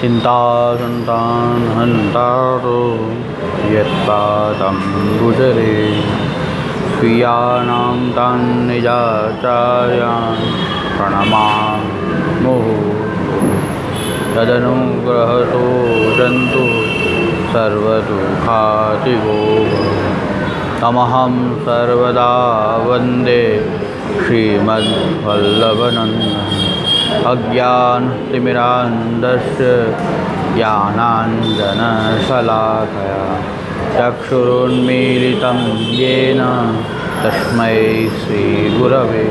चिन्तासन्तान् हन्तारो यत्पादं गुजरे स्वीयानां तान् निजाचार्यान् प्रणमामि तदनुग्रहतो जन्तु सर्वदुःखातिगो तमहं सर्वदा वन्दे श्रीमद्वल्लभनन्दनम् अज्ञानतिमिरान्धस्य ज्ञानाञ्जनशलाकया चक्षुरुन्मीलितं येन तस्मै श्रीगुरवे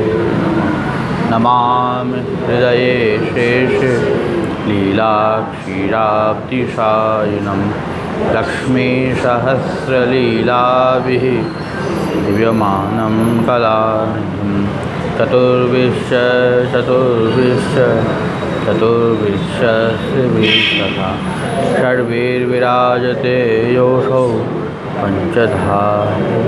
नमामि हृदये शेषे लीलाक्षीराब्धिशायिनं लक्ष्मीसहस्रलीलाभिः दिव्यमानं कलानिधिं चतुर्विंशतिभिस्तथा षड्भिर्विराजते योऽसौ पञ्चधारी।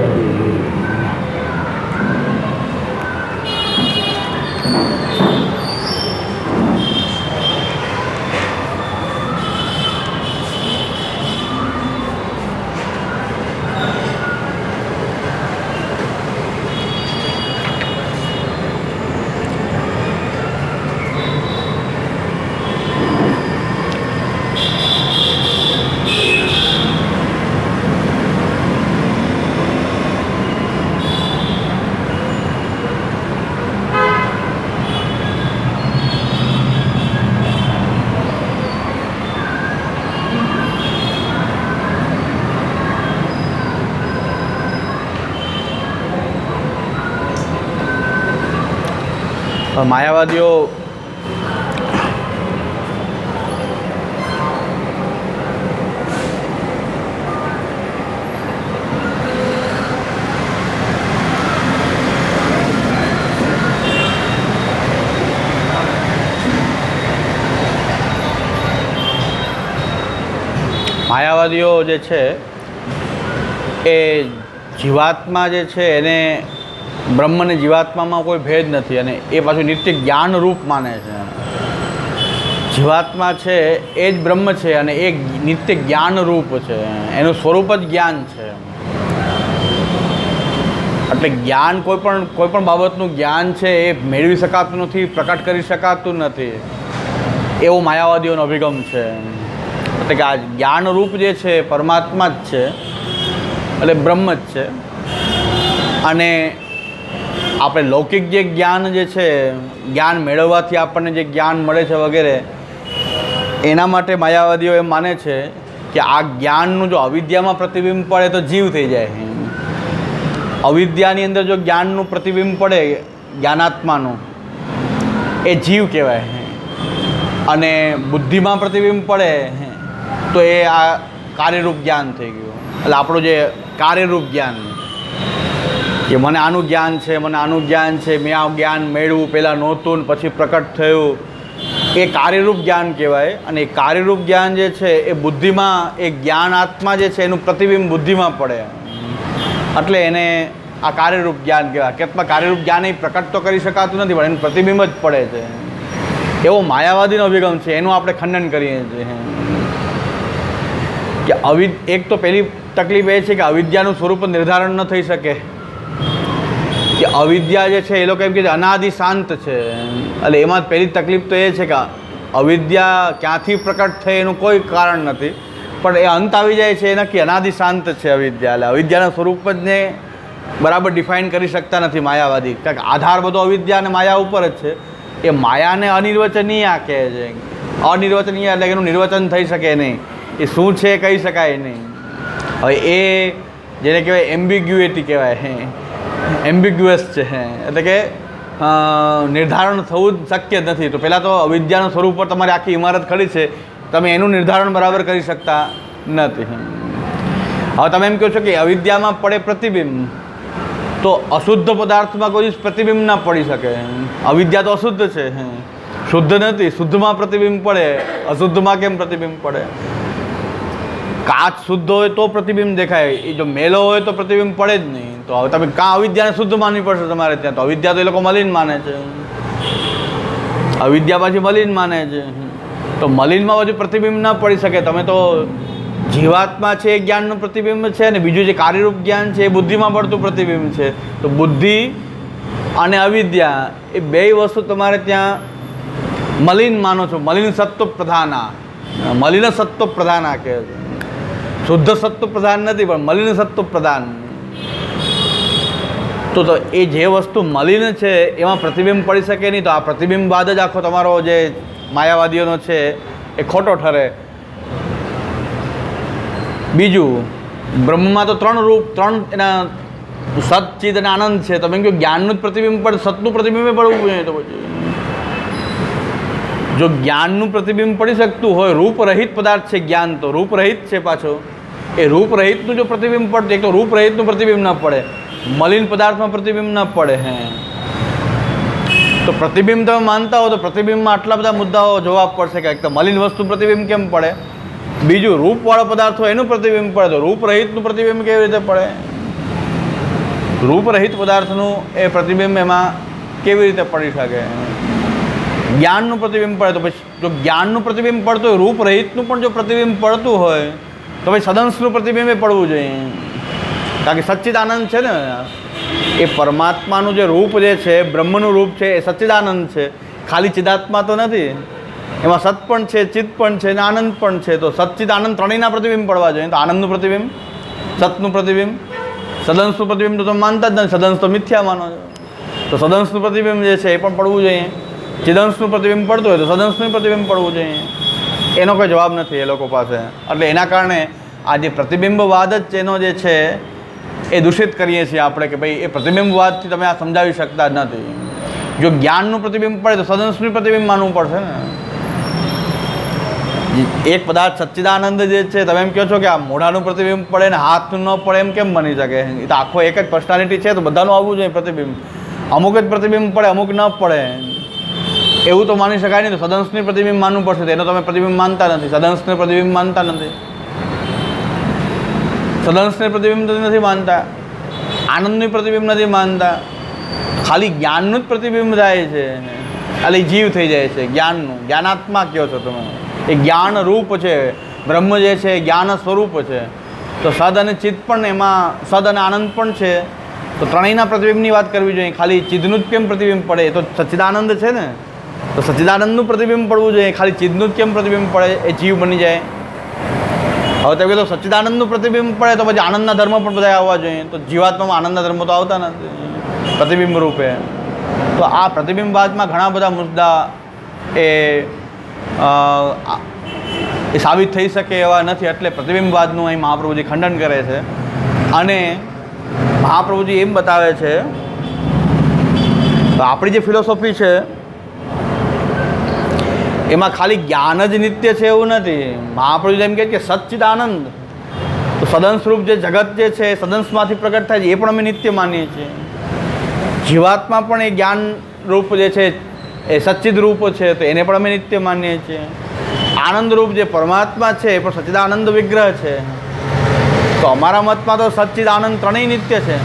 માયાવાદીઓ જે છે એ જીવાત્મા જે છે એને બ્રહ્મ અને જીવાત્મામાં કોઈ ભેદ નથી અને એ પાછું નિત્ય જ્ઞાન રૂપ માને છે. જીવાત્મા છે એ જ બ્રહ્મ છે અને એ નિત્ય જ્ઞાન રૂપ છે, એનું સ્વરૂપ જ જ્ઞાન છે. એટલે જ્ઞાન કોઈ પણ બાબતનું જ્ઞાન છે એ મેળવી શકાતું નથી, પ્રકટ કરી શકાતું નથી, એવો માયાવાદીઓનો અભિગમ છે. એટલે કે આ જ્ઞાન રૂપ જે છે પરમાત્મા જ છે, એટલે બ્રહ્મ જ છે. અને આપણે લૌકિક જે જ્ઞાન જે છે, જ્ઞાન મેળવવાથી આપણને જે જ્ઞાન મળે છે વગેરે, એના માટે માયાવાદીઓ એમ માને છે કે આ જ્ઞાનનું જો અવિદ્યામાં પ્રતિબિંબ પડે તો જીવ થઈ જાય. અવિદ્યાની અંદર જો જ્ઞાનનું પ્રતિબિંબ પડે જ્ઞાનાત્માનું, એ જીવ કહેવાય. અને બુદ્ધિમાં પ્રતિબિંબ પડે તો એ આ કાર્યરૂપ જ્ઞાન થઈ ગયું. એટલે આપણું જે કાર્યરૂપ જ્ઞાન કે મને આનું જ્ઞાન છે, મને આનું જ્ઞાન છે, મેં આ જ્ઞાન મેળવ્યું, પહેલાં નહોતું ને પછી પ્રકટ થયું, એ કાર્યરૂપ જ્ઞાન કહેવાય. અને એ કાર્યરૂપ જ્ઞાન જે છે એ બુદ્ધિમાં, એ જ્ઞાન આત્મા જે છે એનું પ્રતિબિંબ બુદ્ધિમાં પડે, એટલે એને આ કાર્યરૂપ જ્ઞાન કહેવાય. હકીકતમાં કાર્યરૂપ જ્ઞાન એ પ્રકટ તો કરી શકાતું નથી, પણ એનું પ્રતિબિંબ જ પડે છે. એવો માયાવાદીનો અભિગમ છે, એનું આપણે ખંડન કરીએ છીએ કે એક તો પહેલી તકલીફ એ છે કે અવિદ્યાનું સ્વરૂપ નિર્ધારણ ન થઈ શકે. કે અવિદ્યા જે છે એ લોકો એમ કે અનાદિ શાંત છે. એટલે એમાં પહેલી તકલીફ તો એ છે કે અવિદ્યા ક્યાંથી પ્રકટ થઈ એનું કોઈ કારણ નથી, પણ એ અંત આવી જાય છે એ નક્કી. અનાદિ શાંત છે અવિદ્યા. એટલે અવિદ્યાના સ્વરૂપ જ ને બરાબર ડિફાઇન કરી શકતા નથી માયાવાદી, કારણ કે આધાર બધો અવિદ્યા અને માયા ઉપર જ છે. એ માયાને અનિર્વચનીય કહે છે. અનિર્વચનીય એટલે એનું નિર્વચન થઈ શકે નહીં, એ શું છે કહી શકાય નહીં. હવે એ જેને કહેવાય એમ્બિગ્યુએટી કહેવાય, એમ્બિગ્યુઅસ છે. એટલે કે નિર્ધારણ થવું જ શક્ય નથી. તો પહેલાં તો અવિદ્યાનું સ્વરૂપ પર તમારી આખી ઇમારત ખડી છે, તમે એનું નિર્ધારણ બરાબર કરી શકતા નથી. હવે તમે એમ કહો છો કે અવિદ્યામાં પડે પ્રતિબિંબ, તો અશુદ્ધ પદાર્થમાં કોઈ પ્રતિબિંબ ના પડી શકે. અવિદ્યા તો અશુદ્ધ છે, શુદ્ધ નથી. શુદ્ધમાં પ્રતિબિંબ પડે, અશુદ્ધમાં કેમ પ્રતિબિંબ પડે? કાચ શુદ્ધ હોય તો પ્રતિબિંબ દેખાય, એ જો મેલો હોય તો પ્રતિબિંબ પડે જ નહીં. તો હવે તમે કાં અવિદ્યાને શુદ્ધ માનવી પડશે તમારે ત્યાં. તો અવિદ્યા તો એ લોકો મલિન માને છે, અવિદ્યા પાછી મલિન માને છે. તો મલિનમાં બધું પ્રતિબિંબ ના પડી શકે. તમે તો જીવાત્મા છે એ જ્ઞાનનું પ્રતિબિંબ છે, અને બીજું જે કાર્યરૂપ જ્ઞાન છે એ બુદ્ધિમાં પડતું પ્રતિબિંબ છે. તો બુદ્ધિ અને અવિદ્યા એ બે વસ્તુ તમારે ત્યાં મલિન માનો છો. મલિન સત્વ પ્રધાના, મલિન સત્વ પ્રધાના કહે છે. શુદ્ધ સત્વ પ્રધાન નથી, પણ મલિન સત્વ પ્રધાન. તો એ જે વસ્તુ મલિન છે એમાં પ્રતિબિંબ પડી શકે નહીં. તો આ પ્રતિબિંબવાદ જ આખો તમારો જે માયાવાદીઓનો છે એ ખોટો ઠરે. બીજું, બ્રહ્મમાં તો ત્રણ રૂપ, ત્રણ એના સત, ચિત અને આનંદ છે. તમે કહો જ્ઞાનનું જ પ્રતિબિંબ પડે, સતનું પ્રતિબિંબ પડવું જોઈએ. તો પછી જો જ્ઞાનનું પ્રતિબિંબ પડી શકતું હોય, રૂપરહિત પદાર્થ છે જ્ઞાન, તો રૂપરહિત છે પાછો. એ રૂપરહિતનું જો પ્રતિબિંબ પડતું, એક તો રૂપરહિતનું પ્રતિબિંબ ન પડે, મલિન પદાર્થમાં પ્રતિબિંબ ન પડે. તો પ્રતિબિંબ તમે માનતા હો તો પ્રતિબિંબમાં આટલા બધા મુદ્દાઓ જવાબ પડશે કે એક તો મલિન વસ્તુ પ્રતિબિંબ કેમ પડે, બીજું રૂપવાળો પદાર્થ હોય એનું પ્રતિબિંબ પડે, તો રૂપરહિતનું પ્રતિબિંબ કેવી રીતે પડે, રૂપરહિત પદાર્થનું એ પ્રતિબિંબ એમાં કેવી રીતે પડી શકે. જ્ઞાનનું પ્રતિબિંબ પડે તો પછી જો જ્ઞાનનું પ્રતિબિંબ પડતું હોય, રૂપરહિતનું પણ જો પ્રતિબિંબ પડતું હોય તો પછી સદંશનું પ્રતિબિંબ પડવું જોઈએ. કારણ કે સચ્ચિદાનંદ છે ને, એ પરમાત્માનું જે રૂપ જે છે, બ્રહ્મનું રૂપ છે એ સચ્ચિદાનંદ છે, ખાલી ચિદાત્મા તો નથી. એમાં સત પણ છે, ચિત્ત પણ છે અને આનંદ પણ છે. તો સચ્ચિદ આનંદ ત્રણેયના પ્રતિબિંબ પડવા જોઈએ. તો આનંદનું પ્રતિબિંબ, સતનું પ્રતિબિંબ, સદંશનું પ્રતિબિંબ તો તમે માનતા જ નથી, સદંશ તો મિથ્યા માનો છો. તો સદંશનું પ્રતિબિંબ જે છે એ પણ પડવું જોઈએ. ચિદંશનું પ્રતિબિંબ પડતું હોય તો સદંશનું પ્રતિબિંબ પડવું જોઈએ. એનો કોઈ જવાબ નથી એ લોકો પાસે. એટલે એના કારણે આ જે પ્રતિબિંબવાદ જ એનો જે છે એ દૂષિત કરીએ છીએ આપણે કે ભાઈ એ પ્રતિબિંબવાદથી તમે આ સમજાવી શકતા જ નથી. જો જ્ઞાનનું પ્રતિબિંબ પડે તો સદંશનું પ્રતિબિંબ માનવું પડશે ને. એક પદાર્થ સચ્ચિદાનંદ જે છે, તમે એમ કહો છો કે આ મોઢાનું પ્રતિબિંબ પડે ને હાથનું ન પડે, એમ કેમ બની શકે? એ તો આખો એક જ પર્સનાલિટી છે, તો બધાનું આવવું જોઈએ પ્રતિબિંબ. અમુક જ પ્રતિબિંબ પડે, અમુક ન પડે, એવું તો માની શકાય નહીં. તો સદંશનું પ્રતિબિંબ માનવું પડશે. એનો તમે પ્રતિબિંબ માનતા નથી, સદંશનું પ્રતિબિંબ માનતા નથી, સદંશને પ્રતિબિંબ નથી માનતા, આનંદનું પ્રતિબિંબ નથી માનતા, ખાલી જ્ઞાનનું જ પ્રતિબિંબ થાય છે. ખાલી જીવ થઈ જાય છે જ્ઞાનનું. જ્ઞાનાત્મા કહો છો તમે, એ જ્ઞાન રૂપ છે. બ્રહ્મ જે છે એ જ્ઞાન સ્વરૂપ છે. તો સદ અને ચિત્ત પણ એમાં, સદ અને આનંદ પણ છે. તો ત્રણેયના પ્રતિબિંબની વાત કરવી જોઈએ. ખાલી ચિદનું જ કેમ પ્રતિબિંબ પડે? એ તો સચ્ચિદાનંદ છે ને, તો સચ્ચિદાનંદનું પ્રતિબિંબ પડવું જોઈએ. ખાલી ચિદનું જ કેમ પ્રતિબિંબ પડે? એ જીવ બની જાય. હવે તમે કહો સચ્ચિદાનંદનું પ્રતિબિંબ પડે તો પછી આનંદના ધર્મ પણ બધા આવવા જોઈએ. તો જીવાત્મામાં આનંદના ધર્મ તો આવતા નથી પ્રતિબિંબ રૂપે. તો આ પ્રતિબિંબવાદમાં ઘણા બધા મુદ્દા એ સાબિત થઈ શકે એવા નથી. એટલે પ્રતિબિંબવાદનું અહીં મહાપ્રભુજી ખંડન કરે છે. અને મહાપ્રભુજી એમ બતાવે છે તો આપણી જે ફિલોસોફી છે એમાં ખાલી જ્ઞાન જ નિત્ય છે એવું નથી. મહાપ્રભુજી એમ કહે કે સચ્ચિદાનંદ, તો સદંશરૂપ જે જગત જે છે સદંશમાંથી પ્રગટ થાય છે એ પણ અમે નિત્ય માનીએ છીએ. જીવાત્મા પણ એ જ્ઞાન રૂપ જે છે એ સચ્ચિદ રૂપ છે, તો એને પણ અમે નિત્ય માનીએ છીએ. આનંદરૂપ જે પરમાત્મા છે એ પણ સચ્ચિદાનંદ વિગ્રહ છે. તો અમારા મતમાં તો સચ્ચિદ આનંદ ત્રણેય નિત્ય છે.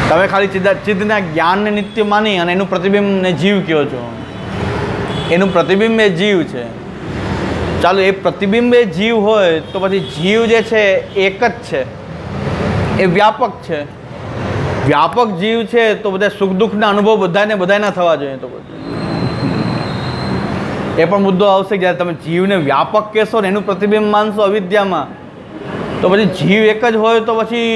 તમે ખાલી ચિદના જ્ઞાનને નિત્ય માની અને એનું પ્રતિબિંબને જીવ કહો છો. એનું પ્રતિબિંબ એ જીવ છે. ચાલો, એ પ્રતિબિંબ એ જીવ હોય તો પછી જીવ જે છે એક જ છે, એ વ્યાપક છે. વ્યાપક જીવ છે તો બધા સુખ દુઃખના અનુભવ બધાના થવા જોઈએ. તો પછી એ પણ મુદ્દો આવશે જ્યારે તમે જીવને વ્યાપક કહેશો ને એનું પ્રતિબિંબ માનશો અવિદ્યામાં, તો પછી જીવ એક જ હોય તો પછી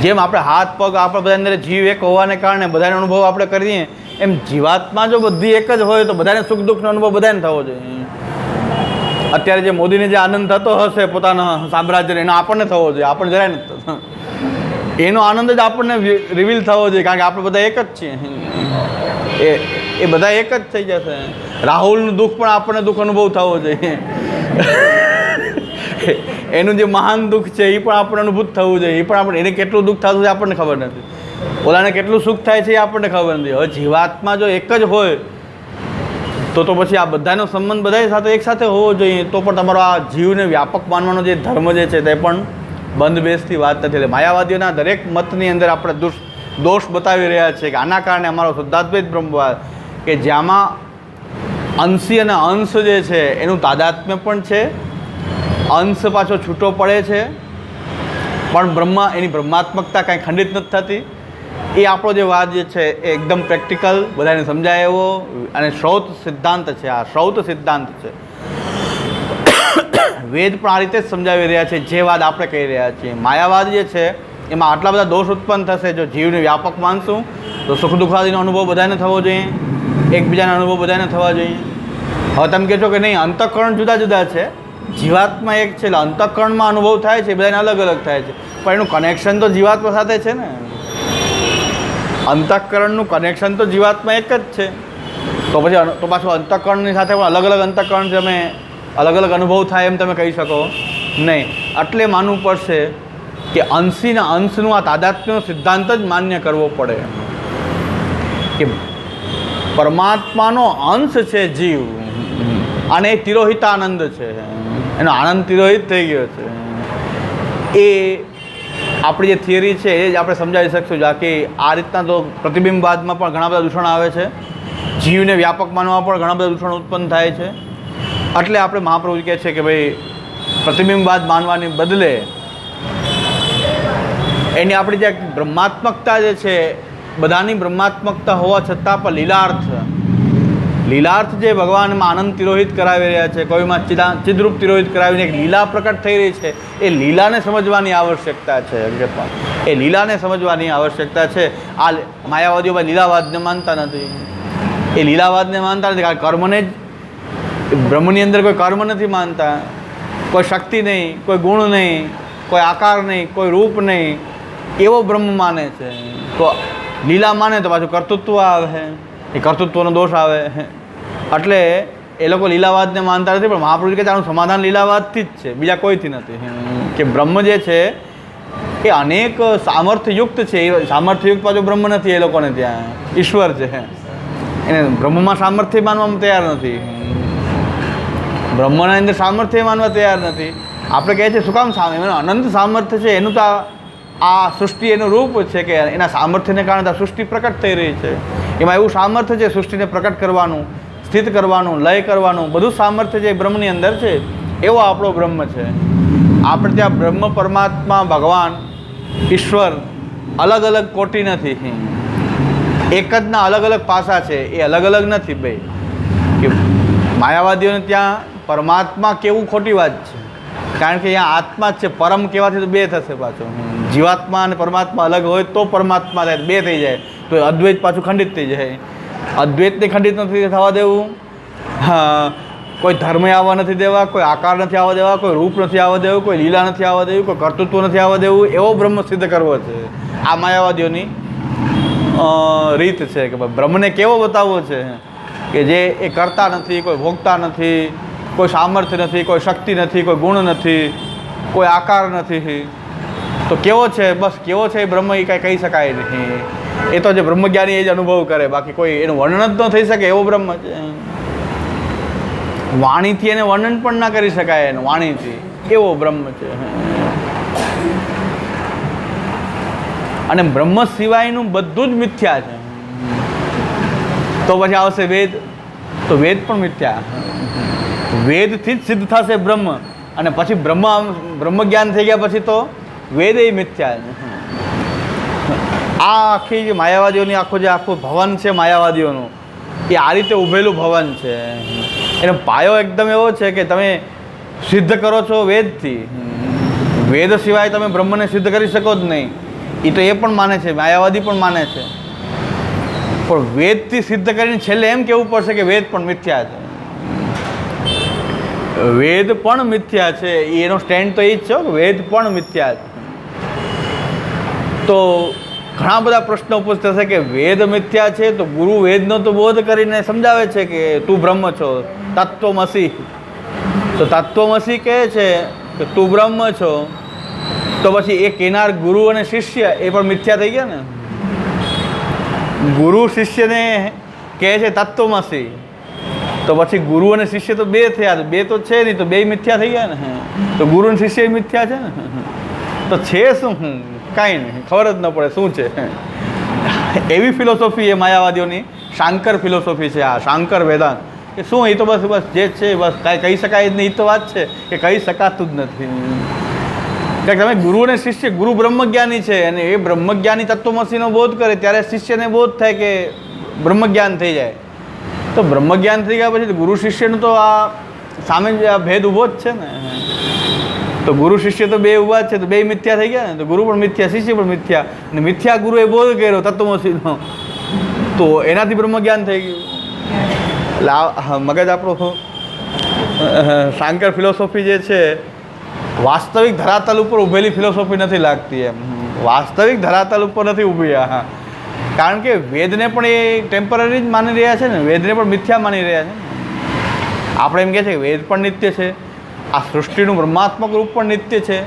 જેમ આપણે હાથ પગ આપણે બધા અંદર જીવ એક હોવાને કારણે બધાનો અનુભવ આપણે કરીએ, એમ જીવાત્મા જો બધી એક જ હોય તો બધાને સુખ દુઃખનો અનુભવ બધાને થવો જોઈએ. અત્યારે જે મોદીને જે આનંદ થતો હશે પોતાના સામ્રાજ્યને, એનો આપણને થવો જોઈએ. આપણને જરાય નથી થતો. એનો આનંદ જ આપણને રિવીલ થવો જોઈએ, કારણ કે આપણે બધા એક જ છીએ. એ બધા એક જ થઈ જશે. રાહુલનું દુઃખ પણ આપણને દુઃખ અનુભવ થવો જોઈએ. એનું જે મહાન દુઃખ છે એ પણ આપણને અનુભૂત થવું જોઈએ. એ પણ આપણે એને કેટલું દુઃખ થતું છે આપણને ખબર નથી, ઓલાને કેટલું સુખ થાય છે એ આપણને ખબર નથી. હવે જીવાત્મા જો એક જ હોય તો પછી આ બધાનો સંબંધ બધા સાથે એક સાથે હોવો જોઈએ. તો પણ તમારો આ જીવને વ્યાપક માનવાનો જે ધર્મ જે છે તે પણ બંધ બેસતી વાત નથી. એટલે માયાવાદીઓના દરેક મતની અંદર આપણે દોષ બતાવી રહ્યા છે કે આના કારણે અમારો શુદ્ધાદ્વૈત બ્રહ્મવાદ કે જેમાં અંશી અને અંશ જે છે એનું તાદાત્મ્ય પણ છે, અંશ પાછો છૂટો પડે છે, પણ એની બ્રહ્માત્મકતા કાંઈ ખંડિત નથી થતી. એ આપણો જે વાદ જે છે એ એકદમ પ્રેક્ટિકલ, બધાને સમજાય એવો અને શ્રૌત સિદ્ધાંત છે. આ શ્રૌત સિદ્ધાંત છે. વેદ પણ આ રીતે જ સમજાવી રહ્યા છે જે વાત આપણે કહી રહ્યા છીએ. માયાવાદ જે છે એમાં આટલા બધા દોષ ઉત્પન્ન થશે. જો જીવને વ્યાપક માનશું તો સુખ દુઃખાદીનો અનુભવ બધાને થવો જોઈએ, એકબીજાના અનુભવ બધાને થવા જોઈએ. હવે તમે કહેશો કે નહીં, અંતઃકરણ જુદા જુદા છે, જીવાત્મા એક છે, એટલે અંતઃકરણમાં અનુભવ થાય છે, બધાને અલગ અલગ થાય છે, પણ એનું કનેક્શન તો જીવાત્મા સાથે છે ને. અંતઃકરણનું કનેક્શન તો જીવાત્મા એક જ છે. તો પાછું અંતઃકરણની સાથે પણ અલગ અલગ અંતઃકરણ છે, અમે અલગ અલગ અનુભવ થાય એમ તમે કહી શકો નહીં. એટલે માનવું પડશે કે અંશીના અંશનું આ તાદાત્મ્યનો સિદ્ધાંત જ માન્ય કરવો પડે કે પરમાત્માનો અંશ છે જીવ, અને એ તિરોહિતાનંદ છે, એનો આનંદ તિરોહિત થઈ ગયો છે. એ આપણી જે થિયરી છે એ જ આપણે સમજાવી શકશું. બાકી આ રીતના તો પ્રતિબિંબવાદમાં પણ ઘણા બધા દૂષણ આવે છે, જીવને વ્યાપક માનવામાં પણ ઘણા બધા દૂષણ ઉત્પન્ન થાય છે. એટલે આપણે મહાપ્રભુ કહે છે કે ભાઈ પ્રતિબિંબવાદ માનવાની બદલે એની આપણી જે બ્રહ્માત્મકતા જે છે, બધાની બ્રહ્માત્મકતા હોવા છતાં પણ લીલાર્થ જે ભગવાનમાં આનંદ તિરોહિત કરાવી રહ્યા છે, કોઈમાં ચિદરૂપ તિરોહિત કરાવીને એક લીલા પ્રકટ થઈ રહી છે, એ લીલાને સમજવાની આવશ્યકતા છે. હકીકતમાં એ લીલાને સમજવાની આવશ્યકતા છે. આ માયાવાદીઓ લીલાવાદને માનતા નથી. એ લીલાવાદને માનતા નથી કારણ કર્મને જ, બ્રહ્મની અંદર કોઈ કર્મ નથી માનતા, કોઈ શક્તિ નહીં, કોઈ ગુણ નહીં, કોઈ આકાર નહીં, કોઈ રૂપ નહીં, એવો બ્રહ્મ માને છે. તો લીલા માને તો પાછું કર્તૃત્વ આવે, એ કર્તૃત્વનો દોષ આવે. એટલે એ લોકો લીલાવાદને માનતા નથી. પણ મહાપ્રભુ કહે છે આનું સમાધાન લીલાવાદથી જ છે, બીજા કોઈથી નથી. કે બ્રહ્મ જે છે એ અનેક સામર્થ્યયુક્ત છે. એ સામર્થ્યયુક્ત પાછું બ્રહ્મ નથી. એ લોકોને ત્યાં ઈશ્વર છે, એને બ્રહ્મમાં સામર્થ્ય માનવામાં તૈયાર નથી, બ્રહ્મના અંદર સામર્થ્ય માનવા તૈયાર નથી. આપણે કહીએ છીએ શું કામ એનું અનંત સામર્થ્ય છે, એનું તો આ સૃષ્ટિ એનું રૂપ છે કે એના સામર્થ્યને કારણે આ સૃષ્ટિ પ્રકટ થઈ રહી છે. એમાં એવું સામર્થ્ય છે સૃષ્ટિને પ્રકટ કરવાનું, સ્થિત કરવાનું, લય કરવાનું, બધું સામર્થ્ય જે બ્રહ્મની અંદર છે એવો આપણો બ્રહ્મ છે. આપણે ત્યાં બ્રહ્મ, પરમાત્મા, ભગવાન, ઈશ્વર અલગ અલગ કોટી નથી, એક જ ના અલગ અલગ પાસા છે. એ અલગ અલગ નથી ભાઈ. કે માયાવાદીઓને ત્યાં પરમાત્મા કેવું ખોટી વાત છે, કારણ કે અહીંયા આત્મા જ છે. પરમ કહેવાથી તો બે થશે પાછું. જીવાત્મા અને પરમાત્મા અલગ હોય તો પરમાત્મા થાય, બે થઈ જાય તો અદ્વૈત પાછું ખંડિત થઈ જાય. અદ્વૈતને ખંડિત નથી થવા દેવું, હા, કોઈ ધર્મ આવવા નથી દેવા, કોઈ આકાર નથી આવવા દેવા, કોઈ રૂપ નથી આવવા દેવું, કોઈ લીલા નથી આવવા દેવું, કોઈ કર્તૃત્વ નથી આવવા દેવું. એવો બ્રહ્મ સિદ્ધ કરવો છે. આ માયાવાદીઓની રીત છે કે બ્રહ્મને કેવો બતાવવો છે કે જે એ કરતા નથી, કોઈ ભોગતા નથી, કોઈ સામર્થ્ય નથી, કોઈ શક્તિ નથી, કોઈ ગુણ નથી, કોઈ આકાર નથી. તો કેવો છે? બસ કેવો છે એ બ્રહ્મ એ કાંઈ કહી શકાય નહીં. એ તો જે બ્રહ્મજ્ઞાની એ જ અનુભવ કરે, બાકી કોઈ એનું વર્ણન જ ન થઈ શકે એવો બ્રહ્મ છે. વાણીથી એને વર્ણન પણ ના કરી શકાય, એનું વાણીથી એવો બ્રહ્મ છે. અને બ્રહ્મ સિવાયનું બધું જ મિથ્યા છે. તો પછી આવશે વેદ, તો વેદ પણ મિથ્યા. વેદથી જ સિદ્ધ થશે બ્રહ્મ, અને પછી બ્રહ્મ જ્ઞાન થઈ ગયા પછી તો વેદ એ મિથ્યા. આ આખી જે માયાવાદીઓની આખું ભવન છે માયાવાદીઓનું, એ આ રીતે ઊભેલું ભવન છે. એનો પાયો એકદમ એવો છે કે તમે સિદ્ધ કરો છો વેદથી, વેદ સિવાય તમે બ્રહ્મને સિદ્ધ કરી શકો જ નહીં. એ તો એ પણ માને છે, માયાવાદી પણ માને છે. પણ વેદથી સિદ્ધ કરીને છેલ્લે એમ કહેવું પડશે કે વેદ પણ મિથ્યા છે. વેદ પણ મિથ્યા છે, એનો સ્ટેન્ડ તો એ જ છે કે વેદ પણ મિથ્યા છે. તો ઘણા બધા પ્રશ્નો ઉપસ્થિત થશે કે વેદ મિથ્યા છે, તો ગુરુ વેદનો તો બોધ કરીને સમજાવે છે કે તું બ્રહ્મ છો, તત્વમસી. તો તત્વમસી કહે છે કે તું બ્રહ્મ છો, તો પછી એ કેનાર ગુરુ અને શિષ્ય એ પણ મિથ્યા થઈ ગયા ને. ગુરુ શિષ્યને કહે છે તત્વમસી, તો પછી ગુરુ અને શિષ્ય તો બે થયા, બે તો છે નહીં, તો બે મિથ્યા થઈ ગયા ને. તો ગુરુ અને શિષ્ય મિથ્યા છે ને. તો છે શું? કાંઈ નહીં, ખબર જ ન પડે શું છે. એવી ફિલોસોફી એ માયાવાદીઓની શાંકર ફિલોસોફી છે. આ શાંકર વેદાંત કે શું એ તો બસ બસ જે છે બસ કાંઈ કહી શકાય જ નહીં. એ તો વાત છે કે કહી શકાતું જ નથી. કે તમે ગુરુ અને શિષ્ય, ગુરુ બ્રહ્મજ્ઞાની છે અને એ બ્રહ્મજ્ઞાની તત્વમસીનો બોધ કરે ત્યારે શિષ્યને બોધ થાય કે બ્રહ્મજ્ઞાન થઈ જાય. તો બ્રહ્મજ્ઞાન થઈ ગયા પછી ગુરુ શિષ્યનો તો આ સામે જ આ ભેદ ઊભો જ છે ને. તો ગુરુ શિષ્ય તો બે ઊભા જ છે, તો બે મિથ્યા થઈ ગયા ને. તો ગુરુ પણ મિથ્યા, શિષ્ય પણ મિથ્યા, અને મિથ્યા ગુરુએ બોધ કર્યો તત્વમસીનો, તો એનાથી બ્રહ્મજ્ઞાન થઈ ગયું. એટલે આ મગજ આપણું શાંકર ફિલોસોફી જે છે વાસ્તવિક ધરાતલ ઉપર ઊભેલી ફિલોસોફી નથી લાગતી. એમ વાસ્તવિક ધરાતલ ઉપર નથી ઊભી. હા, કારણ કે વેદને પણ એ ટેમ્પરરી જ માની રહ્યા છે ને, વેદને પણ મિથ્યા માની રહ્યા છે. આપણે એમ કહે છે કે વેદ પણ નિત્ય છે, આ સૃષ્ટિનું બ્રહ્માત્મક રૂપ પણ નિત્ય છે,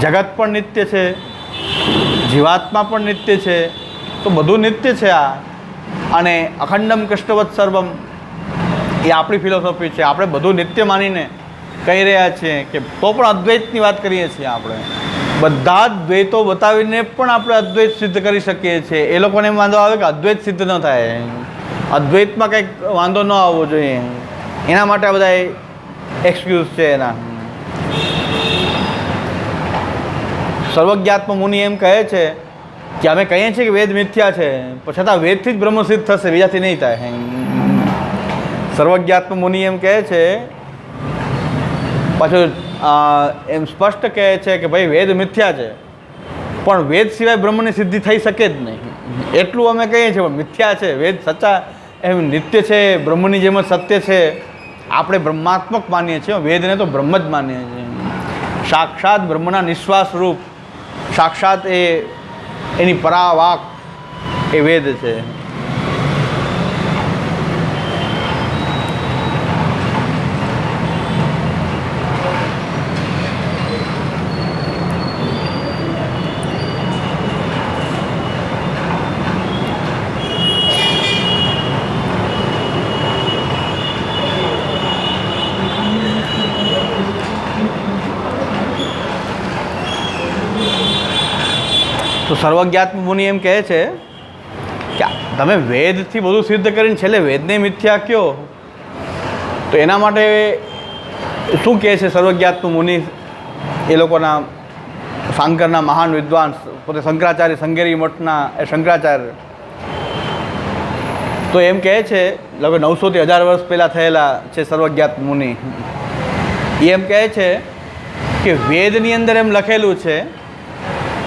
જગત પણ નિત્ય છે, જીવાત્મા પણ નિત્ય છે, તો બધું નિત્ય છે આ. અને અખંડમ કૃષ્ણવત સર્વમ એ આપણી ફિલોસોફી છે. આપણે બધું નિત્ય માનીને કહી રહ્યા છીએ કે તો પણ અદ્વૈતની વાત કરીએ છીએ. આપણે બધા જ દ્વૈતો બતાવીને પણ આપણે અદ્વૈત સિદ્ધ કરી શકીએ છીએ. એ લોકોને એમ વાંધો આવે કે અદ્વૈત સિદ્ધ ન થાય, અદ્વૈતમાં કંઈક વાંધો ન આવવો જોઈએ, એના માટે આ બધા એક્સક્યુઝ છે એના. સર્વજ્ઞાત્મ મુનિ એમ કહે છે કે અમે કહીએ છીએ કે વેદ મિથ્યા છે, પણ છતાં વેદથી જ બ્રહ્મ સિદ્ધ થશે, બીજાથી નહીં થાય. સર્વજ્ઞાત્મ મુનિ એમ કહે છે, પાછું એમ સ્પષ્ટ કહે છે કે ભાઈ વેદ મિથ્યા છે, પણ વેદ સિવાય બ્રહ્મની સિદ્ધિ થઈ શકે જ નહીં. એટલું અમે કહીએ છીએ, પણ મિથ્યા છે, વેદ સચ્ચા એમ નિત્ય છે, બ્રહ્મની જેમ જ સત્ય છે. આપણે બ્રહ્માત્મક માનીએ છીએ, વેદને તો બ્રહ્મ જ માનીએ છીએ. સાક્ષાત બ્રહ્મના નિશ્વાસ રૂપ, સાક્ષાત એની પરાવાક એ વેદ છે. તો સર્વજ્ઞાત્મ મુનિ એમ કહે છે કે તમે વેદથી બધું સિદ્ધ કરીને છેલ્લે વેદને મિથ્યા કહો, તો એના માટે શું કહે છે સર્વજ્ઞાત્મ મુનિ? એ લોકોના શાંકરના મહાન વિદ્વાન, પોતે શંકરાચાર્ય, શૃંગેરી મઠના એ શંકરાચાર્ય, તો એમ કહે છે, લગભગ 900 થી 1000 વર્ષ પહેલાં થયેલા છે સર્વજ્ઞાત્મ મુનિ. એ એમ કહે છે કે વેદની અંદર એમ લખેલું છે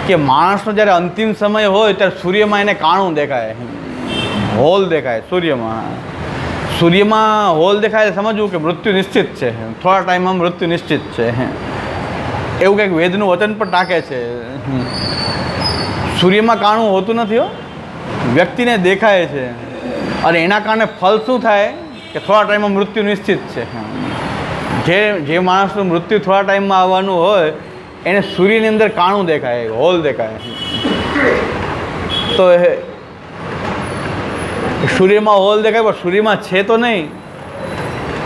કે માણસનો જ્યારે અંતિમ સમય હોય ત્યારે સૂર્યમાં એને કાણું દેખાય, હોલ દેખાય. સૂર્યમાં હોલ દેખાય સમજવું કે મૃત્યુ નિશ્ચિત છે, થોડા ટાઈમમાં મૃત્યુ નિશ્ચિત છે. એવું કંઈક વેદનું વચન પણ ટાંકે છે. સૂર્યમાં કાણું હોતું નથી હો, વ્યક્તિને દેખાય છે, અને એના કારણે ફલ શું થાય કે થોડા ટાઈમમાં મૃત્યુ નિશ્ચિત છે. જે માણસનું મૃત્યુ થોડા ટાઈમમાં આવવાનું હોય એને સૂર્યની અંદર કાણું દેખાય, હોલ દેખાય. તો સૂર્યમાં હોલ દેખાય પણ સૂર્યમાં છે તો નહીં.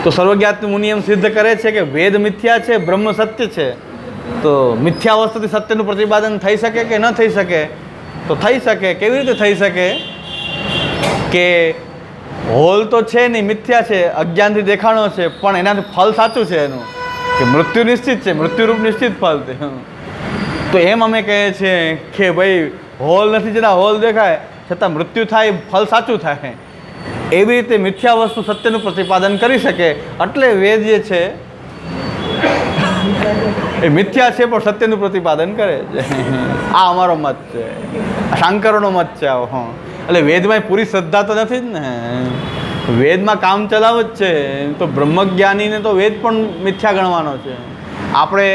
તો સર્વજ્ઞાત્મ મુનિ એમ સિદ્ધ કરે છે કે વેદ મિથ્યા છે, બ્રહ્મ સત્ય છે. તો મિથ્યા વસ્તુથી સત્યનું પ્રતિપાદન થઈ શકે કે ન થઈ શકે? તો થઈ શકે. કેવી રીતે થઈ શકે? કે હોલ તો છે નહીં, મિથ્યા છે, અજ્ઞાનથી દેખાણો છે, પણ એનાથી ફળ સાચું છે એનું કે મૃત્યુ નિશ્ચિત છે, મૃત્યુરૂપ નિશ્ચિત ફળ છે. તો એમ અમે કહીએ છીએ કે ભાઈ હોલ નથી, જેના હોલ દેખાય છતાં મૃત્યુ થાય, ફળ સાચું થાય. એવી રીતે મિથ્યા વસ્તુ સત્યનું પ્રતિપાદન કરી શકે. એટલે વેદ જે છે એ મિથ્યા છે પણ સત્યનું પ્રતિપાદન કરે છે. આ અમારો મત છે, શાંકરોનો મત છે આવો. હા, એટલે વેદમાં પૂરી શ્રદ્ધા તો નથી જ ને, વેદમાં કામ ચલાવ જ છે. તો બ્રહ્મજ્ઞાનીને તો વેદ પણ મિથ્યા ગણવાનો છે. આપણે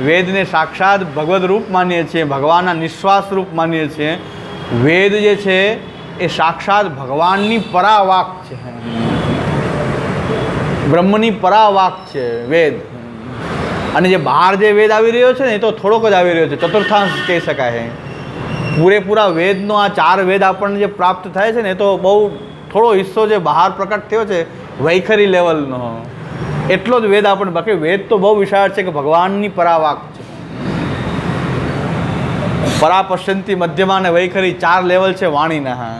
વેદને સાક્ષાત ભગવદ રૂપ માનીએ છીએ, ભગવાનના નિશ્વાસ રૂપ માનીએ છીએ. વેદ જે છે એ સાક્ષાત ભગવાનની પરાવાક છે, બ્રહ્મની પરાવાક છે વેદ. અને જે બહાર જે વેદ આવી રહ્યો છે ને એ તો થોડોક જ આવી રહ્યો છે, ચતુર્થાંશ કહી શકાય. પૂરેપૂરા વેદનો આ 4 વેદ આપણને જે પ્રાપ્ત થાય છે ને એ તો બહુ થોડો હિસ્સો જે બહાર પ્રકટ થયો છે વૈખરી લેવલનો, એટલો જ વેદ આપણને. બાકી વેદ તો બહુ વિશાળ છે કે ભગવાનની પરાવાક છે. પરા પશ્યંતી, મધ્યમાં અને વૈખરી 4 લેવલ છે વાણીના.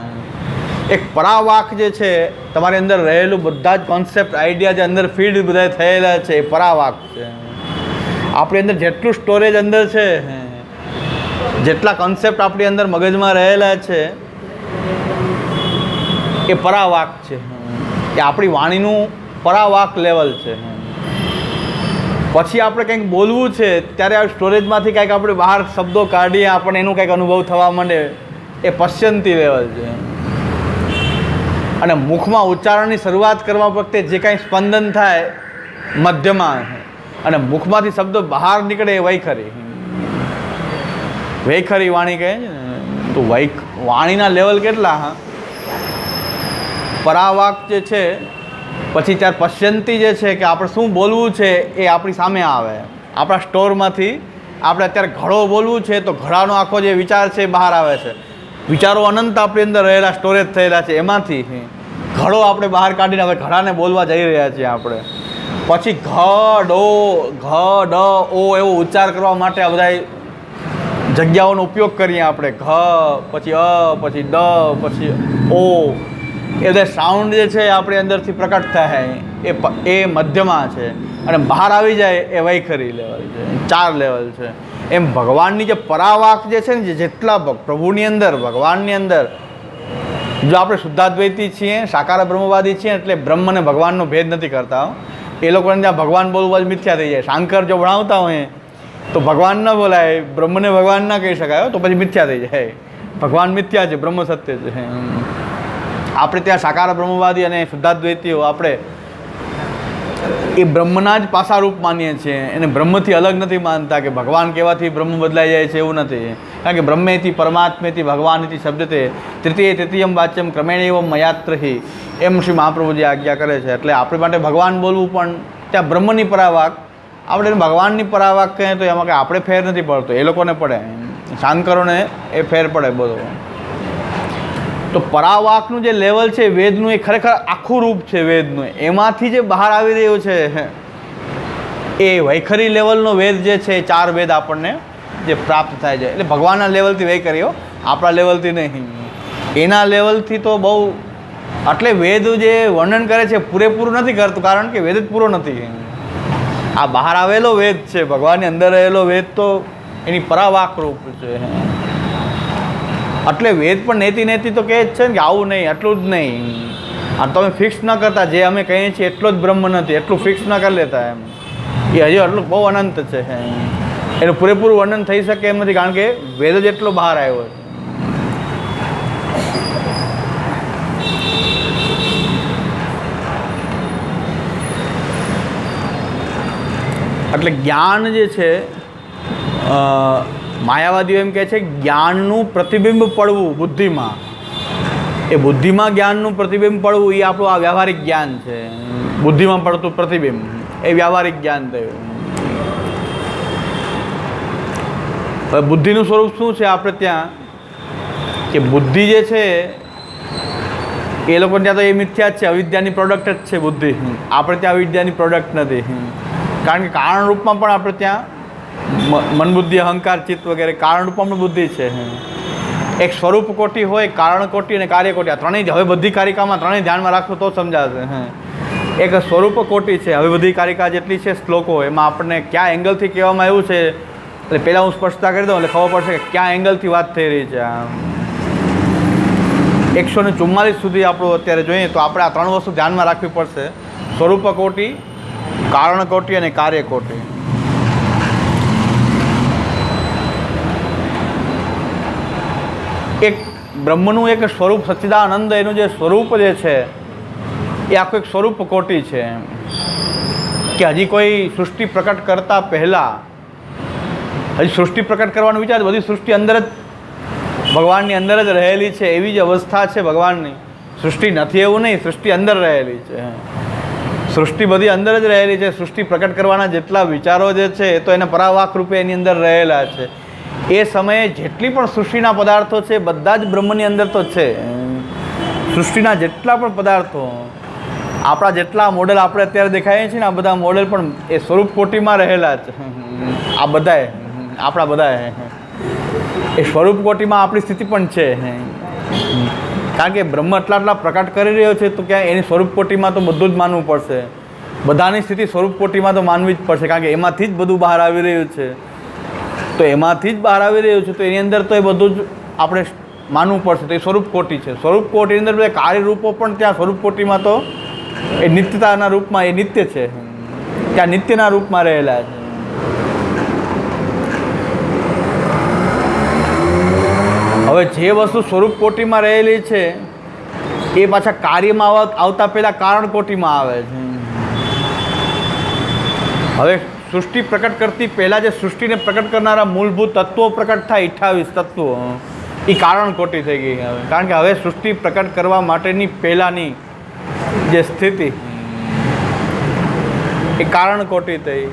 એક પરાવાક જે છે તમારી અંદર રહેલું બધા જ કોન્સેપ્ટ આઈડિયા જે અંદર ફીડ બધા થયેલા છે એ પરાવાક છે. આપણી અંદર જેટલું સ્ટોરેજ અંદર છે, જેટલા કોન્સેપ્ટ આપણી અંદર મગજમાં રહેલા છે એ પરાવાક છે. એ આપણી વાણીનું પરાવાક લેવલ છે. પછી આપણે કંઈક બોલવું છે ત્યારે આ સ્ટોરેજમાંથી કંઈક આપણે બહાર શબ્દો કાઢીએ, આપણને એનું કંઈક અનુભવ થવા માંડે, એ પશ્યંતી લેવલ છે. અને મુખમાં ઉચ્ચારણની શરૂઆત કરવા વખતે જે કાંઈ સ્પંદન થાય મધ્યમાં, અને મુખમાંથી શબ્દો બહાર નીકળે એ વૈખરી. વૈખરી વાણી કહે છે ને, તો વાણીના લેવલ કેટલા? હા, પરાવાક જે છે, પછી ત્યાર પશ્યંતી જે છે કે આપણે શું બોલવું છે એ આપણી સામે આવે. આપણા સ્ટોરમાંથી આપણે અત્યારે ઘડો બોલવું છે તો ઘડાનો આખો જે વિચાર છે એ બહાર આવે છે. વિચારો અનંત આપણી અંદર રહેલા સ્ટોરેજ થયેલા છે, એમાંથી ઘડો આપણે બહાર કાઢીને હવે ઘડાને બોલવા જઈ રહ્યા છીએ આપણે. પછી ઘ ડો ઘ ડ ઓ એવો ઉચ્ચાર કરવા માટે આ બધા જગ્યાઓનો ઉપયોગ કરીએ આપણે. ઘ પછી અ પછી ડ પછી ઓ, એ બધા સાઉન્ડ જે છે આપણી અંદરથી પ્રકટ થાય એ મધ્યમાં છે, અને બહાર આવી જાય એ વૈખરી લેવલ છે. 4 લેવલ છે. એમ ભગવાનની જે પરાવાક જે છે ને, જેટલા પ્રભુની અંદર ભગવાનની અંદર, જો આપણે શુદ્ધાદ્વૈતી છીએ, સાકાર બ્રહ્મવાદી છીએ, એટલે બ્રહ્મ અને ભગવાનનો ભેદ નથી કરતા. એ લોકોને ત્યાં ભગવાન બોલવું જ મિથ્યા થઈ જાય. શાંકર જો ભણાવતા હોય તો ભગવાન ન બોલાય, બ્રહ્મને ભગવાન ન કહી શકાય, તો પછી મિથ્યા થઈ જાય. ભગવાન મિથ્યા છે, બ્રહ્મ સત્ય છે. આપણે ત્યાં સાકાર બ્રહ્મવાદી અને શુદ્ધાદ્વૈતીઓ આપણે એ બ્રહ્મના જ પાસારૂપ માનીએ છીએ, એને બ્રહ્મથી અલગ નથી માનતા કે ભગવાન કહેવાથી બ્રહ્મ બદલાઈ જાય છે, એવું નથી. કારણ કે બ્રહ્મેથી પરમાત્મેથી ભગવાનથી શબ્દતે તૃતીયમ વાચ્યમ ક્રમેણ એવમ મયાત્રહી, એમ શ્રી મહાપ્રભુજી આજ્ઞા કરે છે. એટલે આપણી માટે ભગવાન બોલવું પણ ત્યાં બ્રહ્મની પરાવાક, આપણે એને ભગવાનની પરાવાક કહીએ તો એમાં કંઈ આપણે ફેર નથી પડતો, એ લોકોને પડે, શાંકરોને એ ફેર પડે બધો. તો પરાવાકનું જે લેવલ છે વેદનું, એ ખરેખર આખું રૂપ છે વેદનું. એમાંથી જે બહાર આવી રહ્યું છે એ વૈખરી લેવલનો વેદ જે છે, 4 વેદ આપણને જે પ્રાપ્ત થાય છે. એટલે ભગવાનના લેવલથી વૈખરીઓ, આપણા લેવલથી નહીં. એના લેવલથી તો બહુ, એટલે વેદ જે વર્ણન કરે છે પૂરેપૂરું નથી કરતું, કારણ કે વેદ જ પૂરો નથી. આ બહાર આવેલો વેદ છે, ભગવાનની અંદર રહેલો વેદ તો એની પરાવાક રૂપ છે. એટલે વેદ પણ નેતિ તો કહે જ છે ને કે આવું નહીં, એટલું જ નહીં. આ તમે ફિક્સ ન કરતા, જે અમે કહીએ છીએ એટલો જ બ્રહ્મ નથી, એટલું ફિક્સ ન કરી લેતા. એમ એ હજી એટલું બહુ અનંત છે. એનું પૂરેપૂરું વર્ણન થઈ શકે એમ નથી, કારણ કે વેદ જ એટલો બહાર આવ્યો છે. એટલે જ્ઞાન જે છે, માયાવાદીઓ એમ કહે છે જ્ઞાનનું પ્રતિબિંબ પડવું બુદ્ધિમાં, એ બુદ્ધિમાં જ્ઞાનનું પ્રતિબિંબ પડવું એ આપણું આ વ્યવહારિક જ્ઞાન છે. બુદ્ધિમાં પડતું પ્રતિબિંબ એ વ્યવહારિક જ્ઞાન થયું. હવે બુદ્ધિનું સ્વરૂપ શું છે આપણે ત્યાં, કે બુદ્ધિ જે છે એ લોકો ત્યાં તો એ મિથ્યા જ છે, અવિદ્યાની પ્રોડક્ટ જ છે બુદ્ધિ. આપણે ત્યાં અવિદ્યાની પ્રોડક્ટ નથી, કારણ કે કારણ રૂપમાં પણ આપણે ત્યાં મન બુદ્ધિ અહંકાર ચિત્ત વગેરે કારણ રૂપમાં બુદ્ધિ છે. એક સ્વરૂપ કોટી હોય, કારણ કોટી અને કાર્ય કોટી, આ ત્રણેય હવે બધી કારિકામાં ત્રણેય ધ્યાનમાં રાખશો તો સમજાશે. એક સ્વરૂપ કોટી છે, હવે બધી કારિકા જેટલી છે શ્લોકો, એમાં આપણને કયા એંગલથી કહેવામાં આવ્યું છે, એટલે પહેલાં હું સ્પષ્ટતા કરી દઉં એટલે ખબર પડશે કે કયા એંગલથી વાત થઈ રહી છે. 144 સુધી આપણું અત્યારે જોઈએ તો આપણે આ 3 વસ્તુ ધ્યાનમાં રાખવી પડશે: સ્વરૂપ કોટી, કારણ કોટી અને કાર્ય કોટી. એક બ્રહ્મનું એક સ્વરૂપ સચ્ચિદાનંદ, એનું જે સ્વરૂપ જે છે એ આખું એક સ્વરૂપ કોટી છે. કે હજી કોઈ સૃષ્ટિ પ્રકટ કરતાં પહેલાં, હજી સૃષ્ટિ પ્રકટ કરવાનું વિચાર, બધી સૃષ્ટિ અંદર જ ભગવાનની અંદર જ રહેલી છે, એવી જ અવસ્થા છે ભગવાનની. સૃષ્ટિ નથી એવું નહીં, સૃષ્ટિ અંદર રહેલી છે. સૃષ્ટિ બધી અંદર જ રહેલી છે. સૃષ્ટિ પ્રકટ કરવાના જેટલા વિચારો જે છે એ તો એના પરાવાક રૂપે એની અંદર રહેલા છે. એ સમયે જેટલી પણ સૃષ્ટિના પદાર્થો છે બધા જ બ્રહ્મની અંદર તો છે. સૃષ્ટિના જેટલા પણ પદાર્થો, આપણા જેટલા મોડેલ આપણે અત્યારે દેખાઈએ છીએ ને, આ બધા મોડેલ પણ એ સ્વરૂપ કોટીમાં રહેલા છે. આ બધાએ, આપણા બધાએ એ સ્વરૂપ કોટીમાં આપણી સ્થિતિ પણ છે. કારણ કે બ્રહ્મ એટલા પ્રકટ કરી રહ્યો છે તો ક્યાં એની સ્વરૂપ કોટીમાં તો બધું જ માનવું પડશે. બધાની સ્થિતિ સ્વરૂપ કોટીમાં તો માનવી જ પડશે, કારણ કે એમાંથી જ બધું બહાર આવી રહ્યું છે. તો એમાંથી જ બહાર આવી રહ્યું છે તો એની અંદર તો એ બધું જ આપણે માનવું પડશે. તો એ સ્વરૂપ કોટી છે. સ્વરૂપ કોટીની અંદર બધા કાર્યરૂપો પણ ત્યાં સ્વરૂપ કોટીમાં તો એ નિત્યતાના રૂપમાં એ નિત્ય છે, ત્યાં નિત્યના રૂપમાં રહેલા છે. હવે જે વસ્તુ સ્વરૂપ કોટીમાં રહેલી છે એ પાછા કાર્યમાં આવતા પહેલાં કારણ કોટીમાં આવે છે. હવે સૃષ્ટિ પ્રકટ કરતી પહેલાં જે સૃષ્ટિને પ્રકટ કરનારા મૂળભૂત તત્વો પ્રકટ થાય 28 તત્વો, એ કારણ કોટી થઈ ગઈ. હવે કારણ કે હવે સૃષ્ટિ પ્રકટ કરવા માટેની પહેલાંની જે સ્થિતિ એ કારણ કોટી થઈ.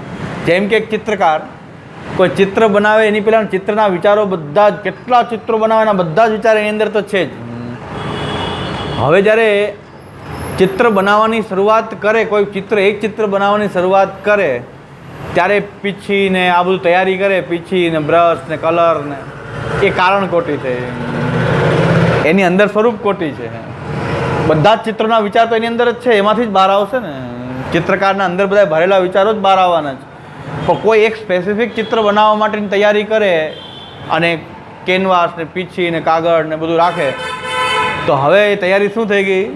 જેમ કે એક ચિત્રકાર કોઈ ચિત્ર બનાવે એની પહેલાં ચિત્રના વિચારો બધા જ કેટલા ચિત્રો બનાવવાના બધા જ વિચાર એની અંદર તો છે જ. હવે જ્યારે ચિત્ર બનાવવાની શરૂઆત કરે, કોઈ ચિત્ર એક ચિત્ર બનાવવાની શરૂઆત કરે ત્યારે પીંછીને આ બધું તૈયારી કરે, પીંછીને બ્રશ ને કલર ને, એ કારણ કોટી થઈ. એની અંદર સ્વરૂપ કોટી છે. બધા જ ચિત્રોના વિચાર તો એની અંદર જ છે, એમાંથી જ બહાર આવશે ને. ચિત્રકારના અંદર બધા ભરેલા વિચારો જ બહાર આવવાના છે. પણ કોઈ એક સ્પેસિફિક ચિત્ર બનાવવા માટેની તૈયારી કરે અને કેનવાસ ને પીંછી ને કાગળ ને બધું રાખે તો હવે એ તૈયારી શું થઈ ગઈ?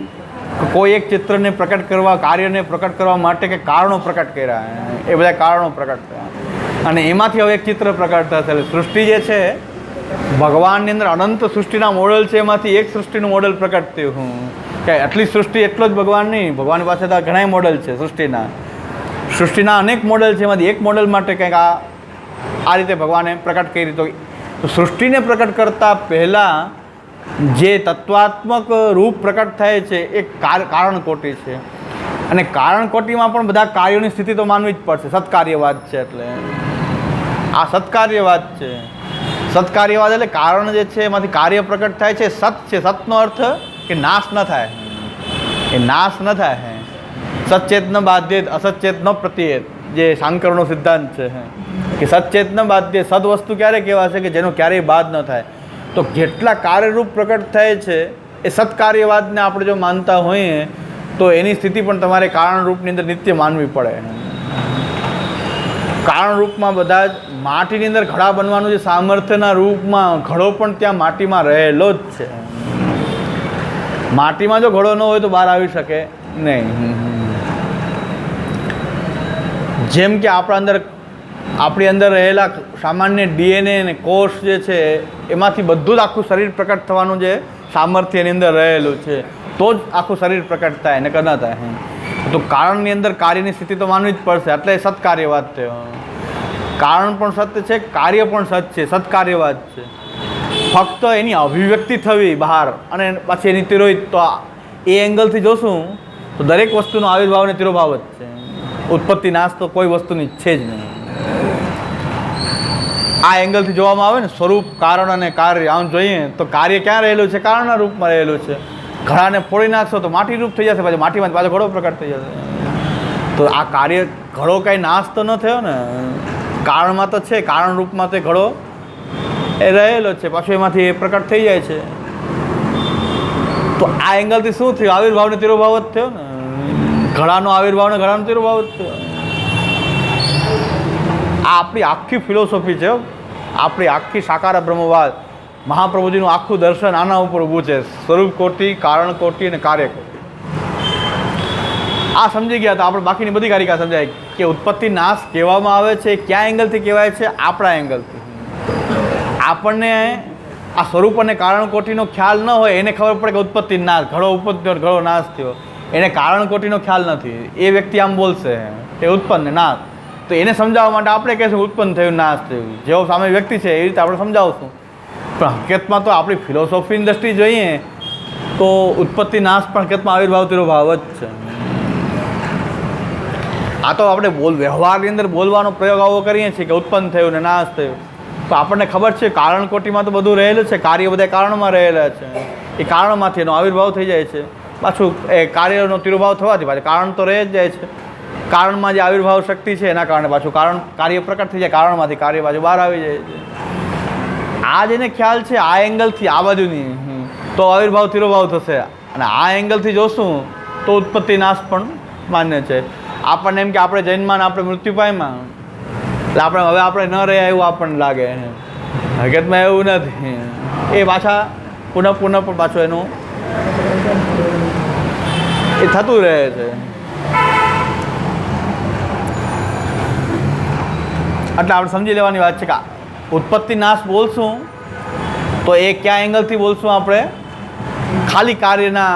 કોઈ એક ચિત્રને પ્રકટ કરવા, કાર્યને પ્રકટ કરવા માટે કે કારણો પ્રકટ કર્યા, એ બધા કારણો પ્રકટ થયા અને એમાંથી હવે એક ચિત્ર પ્રકટ થશે. એટલે સૃષ્ટિ જે છે ભગવાનની અંદર અનંત સૃષ્ટિના મોડલ છે, એમાંથી એક સૃષ્ટિનું મોડલ પ્રકટ થયું. કે આટલી સૃષ્ટિ એટલો જ ભગવાન નહીં, ભગવાન પાસે તો ઘણા મોડલ છે સૃષ્ટિના અનેક મોડલ છે, એમાંથી એક મોડલ માટે કંઈક આ રીતે ભગવાને પ્રકટ કરી. તો સૃષ્ટિને પ્રકટ કરતાં પહેલાં જે તત્વાત્મક રૂપ પ્રકટ થાય છે એ કારણ કોટી છે. અને કારણ કોટીમાં પણ બધા કાર્યોની સ્થિતિ તો માનવી જ પડશે. સત્કાર્યવાદ છે એટલે આ સત્કાર્યવાદ છે. સત્કાર્યવાદ એટલે કારણ જે છે એમાંથી કાર્ય પ્રકટ થાય છે. સત છે, સતનો અર્થ કે નાશ ન થાય, એ નાશ ન થાય. સચેત ન બાધ્યેત અસચેત ન પ્રત્યેત, જે શાંકરનો સિદ્ધાંત છે કે સચેત ન બાધ્યેત, સદ વસ્તુ ક્યારે કહેવાશે કે જેનો ક્યારેય બાદ ન થાય. તો જેટલા કાર્યરૂપ પ્રકટ થાય છે એ સત્કાર્યવાદને આપણે જો માનતા હોઈએ તો એની સ્થિતિ પણ તમારે કારણરૂપની અંદર નિત્ય માનવી પડે. કારણરૂપમાં બધા જ માટીની અંદર ઘડા બનવાનું જે સામર્થ્યના રૂપમાં ઘડો પણ ત્યાં માટીમાં રહેલો જ છે. માટીમાં જો ઘડો ન હોય તો બહાર આવી શકે નહીં. જેમ કે આપણી અંદર રહેલા સામાન્ય ડીએનએ અને કોષ જે છે એમાંથી બધું જ આખું શરીર પ્રકટ થવાનું જે સામર્થ્ય એની અંદર રહેલું છે તો જ આખું શરીર પ્રકટ થાય, નકર ન થાય. તો કારણની અંદર કાર્યની સ્થિતિ તો માનવી જ પડશે, એટલે સત્કાર્યવાદ થયો. કારણ પણ સત્ય છે, કાર્ય પણ સત્ય છે, સત્કાર્યવાદ છે. ફક્ત એની અભિવ્યક્તિ થવી બહાર અને પાછી એની તિરોહિત, તો એ એંગલથી જોશું તો દરેક વસ્તુનો આવિર્ભાવ અને તિરોભાવ જ છે. ઉત્પત્તિ નાશ તો કોઈ વસ્તુની છે જ નહીં. આ એંગલથી જોવામાં આવે ને સ્વરૂપ, કારણ અને કાર્ય, આમ જોઈએ તો કાર્ય ક્યાં રહેલું છે? કારણના રૂપમાં રહેલું છે. ઘડાને ફોડી નાખશો તો માટી રૂપ થઈ જશે, પછી માટીમાં પાછો ઘડો પ્રકટ થઈ જશે. તો આ કાર્ય ઘડો કાંઈ નાશ તો ન થયો ને, કારણમાં તો છે, કારણ રૂપમાં તે ઘડો એ રહેલો છે, પાછું એમાંથી એ પ્રકટ થઈ જાય છે. તો આ એંગલથી શું થયું? આવિર્ભાવને તિરોભાવ જ થયો ને. ઘડાનો આવિર્ભાવ ને ઘડાનો તિરોભાવ જ થયો. આ આપણી આખી ફિલોસોફી છે, આપણી આખી સાકાર બ્રહ્મવાદ, મહાપ્રભુજીનું આખું દર્શન આના ઉપર ઊભું છે. સ્વરૂપ કોટી, કારણ કોટી અને કાર્ય કોટી. આ સમજી ગયા તો આપણે બાકીની બધી કારિકા સમજાય કે ઉત્પત્તિ નાશ કહેવામાં આવે છે ક્યાં એંગલથી કહેવાય છે? આપણા એંગલથી. આપણને આ સ્વરૂપ અને કારણ કોટીનો ખ્યાલ ન હોય એને ખબર પડે કે ઉત્પત્તિ નાશ, ઘડો ઉત્પત્તિ ઘડો નાશ થયો. એને કારણ કોટીનો ખ્યાલ નથી. એ વ્યક્તિ આમ બોલશે એ ઉત્પન્ન નાશ, તો એને સમજાવવા માટે આપણે કહેશું ઉત્પન્ન થયું, નાશ થયું. જેવો સામે વ્યક્તિ છે એ રીતે આપણે સમજાવશું. પણ હકીકતમાં તો આપણી ફિલોસોફીની દ્રષ્ટિએ જોઈએ તો ઉત્પત્તિ નાશ પણ હકીકતમાં આવિર્ભાવ તિરોભાવ જ છે. આ તો આપણે વ્યવહારની અંદર બોલવાનો પ્રયોગ આવો કરીએ છીએ કે ઉત્પન્ન થયું ને નાશ થયું, તો આપણને ખબર છે કારણ કોટીમાં તો બધું રહેલું છે. કાર્ય બધા કારણમાં રહેલા છે, એ કારણમાંથી એનો આવિર્ભાવ થઈ જાય છે. પાછું એ કાર્યનો તિરોભાવ થવાથી પાછું કારણ તો રહે જ જાય છે. કારણમાં જે આવિર્ભાવ શક્તિ છે એના કારણે પાછું કાર્ય પ્રકટ થઈ જાય, કારણમાંથી કાર્ય પાછું બહાર આવી જાય છે. આ જેને ખ્યાલ છે આ એંગલથી, આ બાજુની તો આવિર્ભાવ તિરોભાવ થશે. અને આ એંગલથી જોશું તો ઉત્પત્તિ નાશ પણ માન્ય છે. આપણને એમ કે આપણે જન્મમાં આપણે મૃત્યુ પામ્યા એટલે આપણે હવે આપણે ન રહ્યા એવું આપણને લાગે. હકીકતમાં એવું નથી. એ પાછા પુનઃ પણ પાછું એનું એ થતું રહે છે. એટલે આપણે સમજી લેવાની વાત છે કે ઉત્પત્તિ નાશ બોલશું તો એ કયા એંગલથી બોલશું આપણે? ખાલી કાર્યના